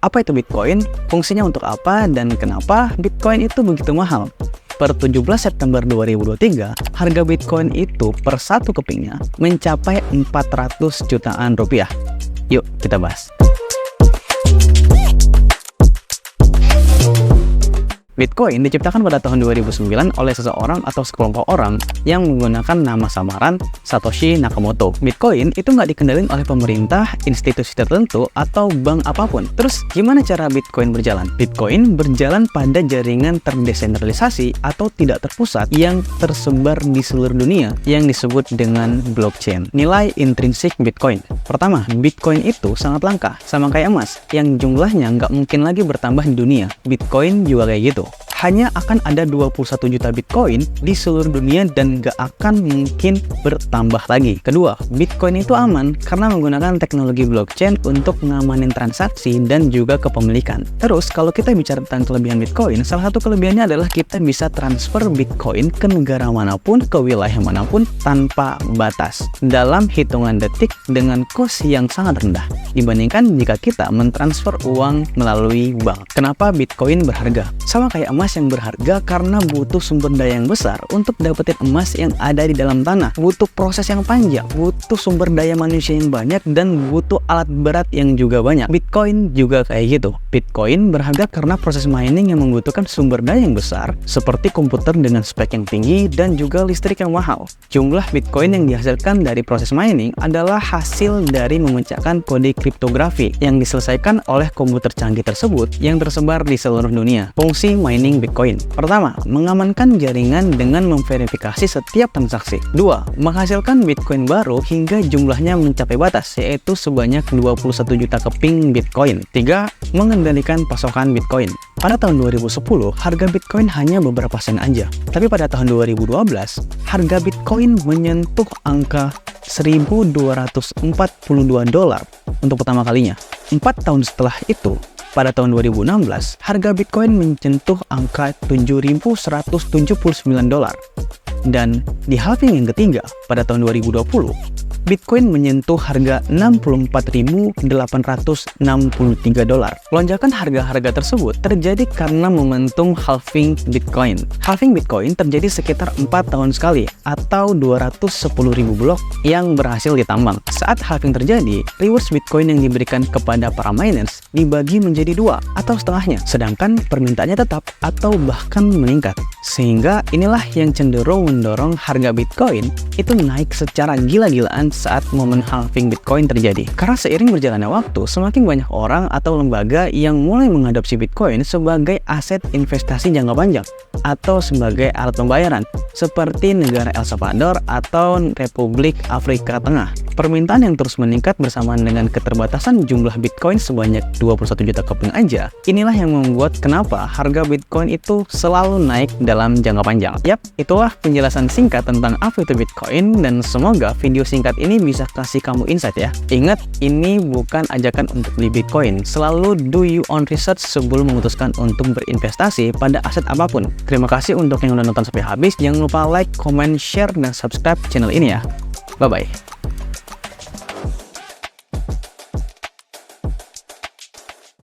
Apa itu Bitcoin? Fungsinya untuk apa? Dan kenapa Bitcoin itu begitu mahal? Per 17 September 2023, harga Bitcoin itu per satu kepingnya mencapai 400 jutaan rupiah. Yuk kita bahas. Bitcoin diciptakan pada tahun 2009 oleh seseorang atau sekelompok orang yang menggunakan nama samaran Satoshi Nakamoto. Bitcoin itu nggak dikendalin oleh pemerintah, institusi tertentu, atau bank apapun. Terus gimana cara Bitcoin berjalan? Bitcoin berjalan pada jaringan terdesentralisasi atau tidak terpusat yang tersebar di seluruh dunia yang disebut dengan blockchain. Nilai intrinsik Bitcoin. Pertama, Bitcoin itu sangat langka, sama kayak emas, yang jumlahnya nggak mungkin lagi bertambah di dunia. Bitcoin juga kayak gitu. Hanya akan ada 21 juta Bitcoin di seluruh dunia dan gak akan mungkin bertambah lagi. Kedua, Bitcoin itu aman karena menggunakan teknologi blockchain untuk ngamanin transaksi dan juga kepemilikan. Terus, kalau kita bicara tentang kelebihan Bitcoin, salah satu kelebihannya adalah kita bisa transfer Bitcoin ke negara manapun, ke wilayah manapun tanpa batas dalam hitungan detik dengan cost yang sangat rendah dibandingkan jika kita mentransfer uang melalui bank. Kenapa Bitcoin berharga? Sama kayak emas yang berharga karena butuh sumber daya yang besar untuk dapetin emas yang ada di dalam tanah. Butuh proses yang panjang, butuh sumber daya manusia yang banyak, dan butuh alat berat yang juga banyak. Bitcoin juga kayak gitu. Bitcoin berharga karena proses mining yang membutuhkan sumber daya yang besar, seperti komputer dengan spek yang tinggi dan juga listrik yang mahal. Jumlah Bitcoin yang dihasilkan dari proses mining adalah hasil dari memecahkan kode kriptografi yang diselesaikan oleh komputer canggih tersebut yang tersebar di seluruh dunia. Fungsi mining Bitcoin. Pertama, mengamankan jaringan dengan memverifikasi setiap transaksi. Dua, menghasilkan Bitcoin baru hingga jumlahnya mencapai batas, yaitu sebanyak 21 juta keping Bitcoin. Tiga, mengendalikan pasokan Bitcoin. Pada tahun 2010, harga Bitcoin hanya beberapa sen aja. Tapi pada tahun 2012, harga Bitcoin menyentuh angka $1.242 untuk pertama kalinya. 4 tahun setelah itu, pada tahun 2016, harga Bitcoin menyentuh angka $7.179. Dan di halving yang ketiga, pada tahun 2020, Bitcoin menyentuh harga $64.863. Lonjakan harga-harga tersebut terjadi karena momentum halving Bitcoin. Halving Bitcoin terjadi sekitar 4 tahun sekali atau 210.000 blok yang berhasil ditambang. Saat halving terjadi, rewards Bitcoin yang diberikan kepada para miners dibagi menjadi 2 atau setengahnya, sedangkan permintaannya tetap atau bahkan meningkat. Sehingga inilah yang cenderung mendorong harga Bitcoin itu naik secara gila-gilaan saat momen halving Bitcoin terjadi. Karena seiring berjalannya waktu, semakin banyak orang atau lembaga yang mulai mengadopsi Bitcoin sebagai aset investasi jangka panjang atau sebagai alat pembayaran, seperti negara El Salvador atau Republik Afrika Tengah. Permintaan yang terus meningkat bersamaan dengan keterbatasan jumlah Bitcoin sebanyak 21 juta keping aja, inilah yang membuat kenapa harga Bitcoin itu selalu naik dalam jangka panjang. Yap, itulah penjelasan singkat tentang apa itu Bitcoin, dan semoga video singkat ini bisa kasih kamu insight ya. Ingat, ini bukan ajakan untuk beli Bitcoin. Selalu do your own research sebelum memutuskan untuk berinvestasi pada aset apapun. Terima kasih untuk yang udah nonton sampai habis. Jangan lupa like, comment, share, dan subscribe channel ini ya. Bye-bye.